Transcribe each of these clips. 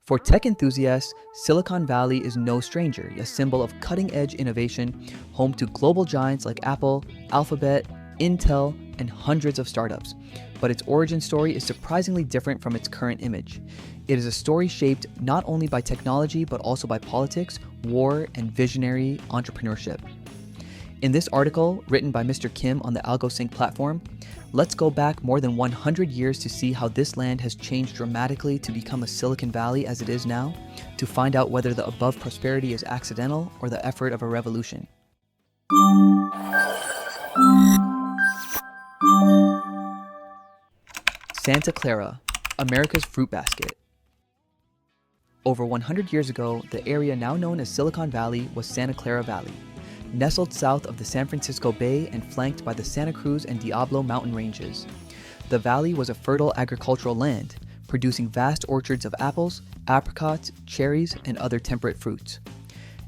For tech enthusiasts, Silicon Valley is no stranger, a symbol of cutting-edge innovation, home to global giants like Apple, Alphabet, Intel, and hundreds of startups. But its origin story is surprisingly different from its current image. It is a story shaped not only by technology, but also by politics, war, and visionary entrepreneurship. In this article, written by Mr.Kim on the AlgoSync platform, let's go back more than 100 years to see how this land has changed dramatically to become a Silicon Valley as it is now, to find out whether the above prosperity is accidental or the effort of a revolution. Santa Clara, America's fruit basket. Over 100 years ago, the area now known as Silicon Valley was Santa Clara Valley. Nestled south of the San Francisco Bay and flanked by the Santa Cruz and Diablo mountain ranges. The valley was a fertile agricultural land, producing vast orchards of apples, apricots, cherries, and other temperate fruits.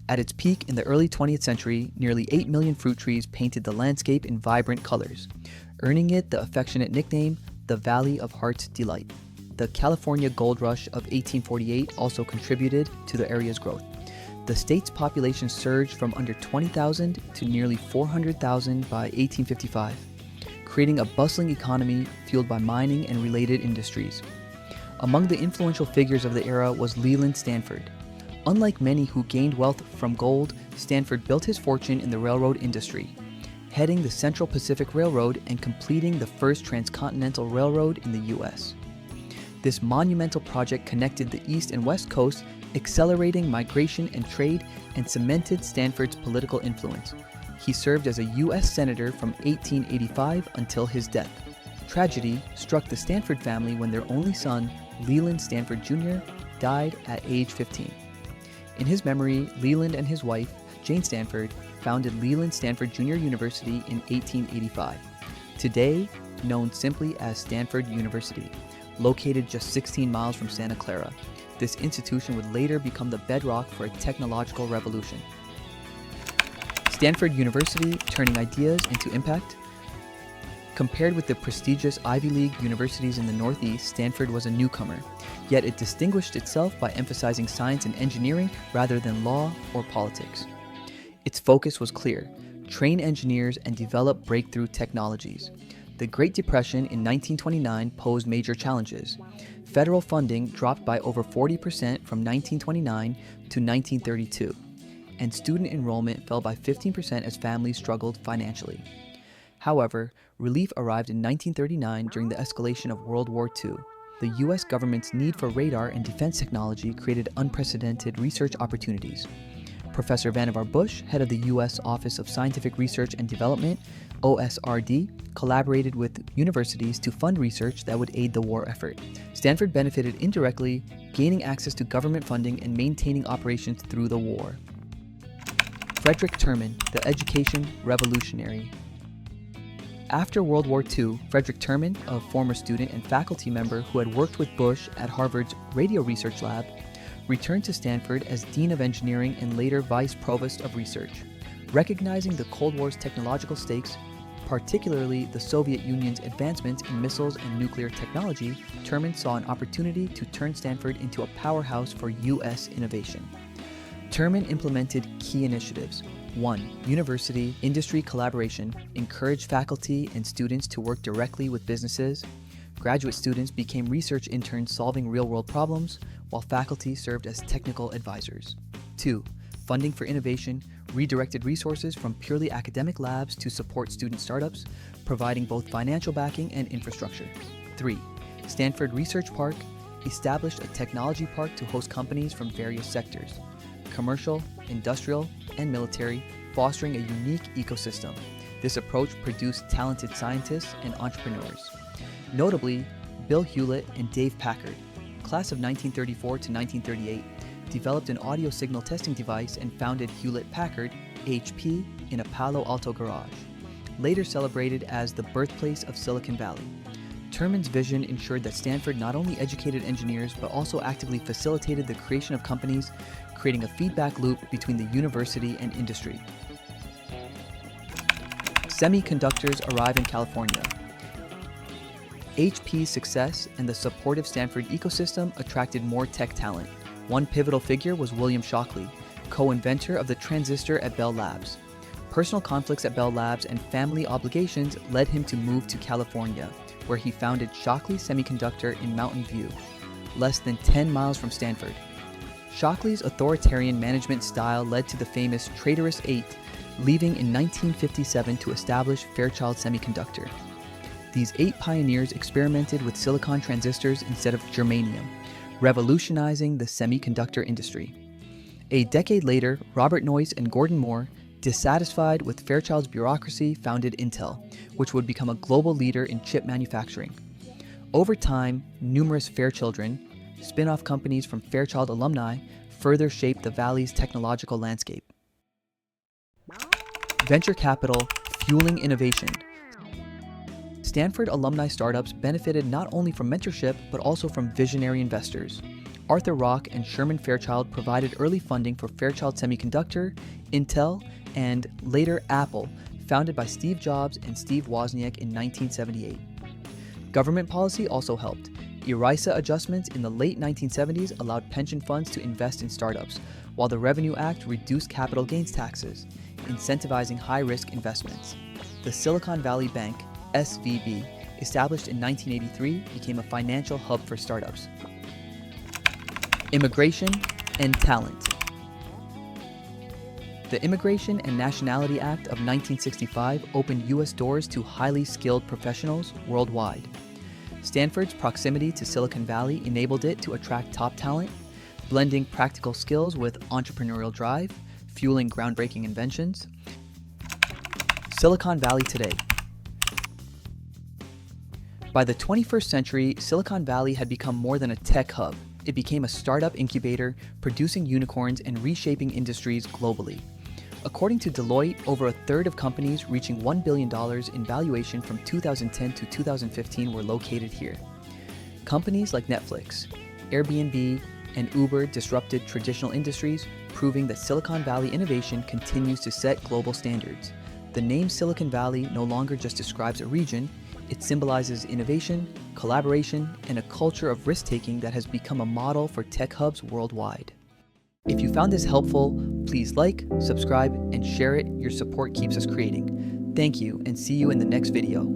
At its peak in the early 20th century, nearly 8 million fruit trees painted the landscape in vibrant colors, earning it the affectionate nickname, the Valley of Heart's Delight. The California Gold Rush of 1848 also contributed to the area's growth. The state's population surged from under 20,000 to nearly 400,000 by 1855, creating a bustling economy fueled by mining and related industries. Among the influential figures of the era was Leland Stanford. Unlike many who gained wealth from gold, Stanford built his fortune in the railroad industry, heading the Central Pacific Railroad and completing the first transcontinental railroad in the U.S. This monumental project connected the East and West Coast, accelerating migration and trade, and cemented Stanford's political influence. He served as a U.S. Senator from 1885 until his death. Tragedy struck the Stanford family when their only son, Leland Stanford Jr., died at age 15. In his memory, Leland and his wife, Jane Stanford, founded Leland Stanford Jr. University in 1885, today known simply as Stanford University, located just 16 miles from Santa Clara. This institution would later become the bedrock for a technological revolution. Stanford University turning ideas into impact. Compared with the prestigious Ivy League universities in the Northeast, Stanford was a newcomer, yet it distinguished itself by emphasizing science and engineering rather than law or politics. Its focus was clear: train engineers and develop breakthrough technologies. The Great Depression in 1929 posed major challenges. Federal funding dropped by over 40% from 1929 to 1932, and student enrollment fell by 15% as families struggled financially. However, relief arrived in 1939 during the escalation of World War II. The U.S. government's need for radar and defense technology created unprecedented research opportunities. Professor Vannevar Bush, head of the U.S. Office of Scientific Research and Development, OSRD, collaborated with universities to fund research that would aid the war effort. Stanford benefited indirectly, gaining access to government funding and maintaining operations through the war. Frederick Terman, the education revolutionary. After World War II, Frederick Terman, a former student and faculty member who had worked with Bush at Harvard's Radio Research Lab, returned to Stanford as Dean of Engineering and later Vice Provost of Research. Recognizing the Cold War's technological stakes, particularly the Soviet Union's advancements in missiles and nuclear technology, Terman saw an opportunity to turn Stanford into a powerhouse for U.S. innovation. Terman implemented key initiatives. 1. University-industry collaboration encouraged faculty and students to work directly with businesses. Graduate students became research interns solving real-world problems, while faculty served as technical advisors. 2. Funding for innovation redirected resources from purely academic labs to support student startups, providing both financial backing and infrastructure. 3. Stanford Research Park established a technology park to host companies from various sectors: commercial, industrial, and military, fostering a unique ecosystem. This approach produced talented scientists and entrepreneurs. Notably, Bill Hewlett and Dave Packard, class of 1934 to 1938, developed an audio signal testing device and founded Hewlett-Packard, HP, in a Palo Alto garage, later celebrated as the birthplace of Silicon Valley. Terman's vision ensured that Stanford not only educated engineers but also actively facilitated the creation of companies, creating a feedback loop between the university and industry. Semiconductors arrive in California. HP's success and the supportive Stanford ecosystem attracted more tech talent. One pivotal figure was William Shockley, co-inventor of the transistor at Bell Labs. Personal conflicts at Bell Labs and family obligations led him to move to California, where he founded Shockley Semiconductor in Mountain View, less than 10 miles from Stanford. Shockley's authoritarian management style led to the famous Traitorous Eight, leaving in 1957 to establish Fairchild Semiconductor. These 8 pioneers experimented with silicon transistors instead of germanium, revolutionizing the semiconductor industry. A decade later, Robert Noyce and Gordon Moore, dissatisfied with Fairchild's bureaucracy, founded Intel, which would become a global leader in chip manufacturing. Over time, numerous Fairchildren, spin-off companies from Fairchild alumni, further shaped the Valley's technological landscape. Venture capital fueling innovation. Stanford alumni startups benefited not only from mentorship, but also from visionary investors. Arthur Rock and Sherman Fairchild provided early funding for Fairchild Semiconductor, Intel, and later Apple, founded by Steve Jobs and Steve Wozniak in 1978. Government policy also helped. ERISA adjustments in the late 1970s allowed pension funds to invest in startups, while the Revenue Act reduced capital gains taxes, incentivizing high-risk investments. The Silicon Valley Bank, SVB, established in 1983, became a financial hub for startups. Immigration and talent. The Immigration and Nationality Act of 1965 opened U.S. doors to highly skilled professionals worldwide. Stanford's proximity to Silicon Valley enabled it to attract top talent, blending practical skills with entrepreneurial drive, fueling groundbreaking inventions. Silicon Valley today. By the 21st century, Silicon Valley had become more than a tech hub. It became a startup incubator, producing unicorns and reshaping industries globally. According to Deloitte, over a third of companies reaching $1 billion in valuation from 2010 to 2015 were located here. Companies like Netflix, Airbnb, and Uber disrupted traditional industries, proving that Silicon Valley innovation continues to set global standards. The name Silicon Valley no longer just describes a region, it symbolizes innovation, collaboration, and a culture of risk-taking that has become a model for tech hubs worldwide. If you found this helpful, please like, subscribe, and share it. Your support keeps us creating. Thank you, and see you in the next video.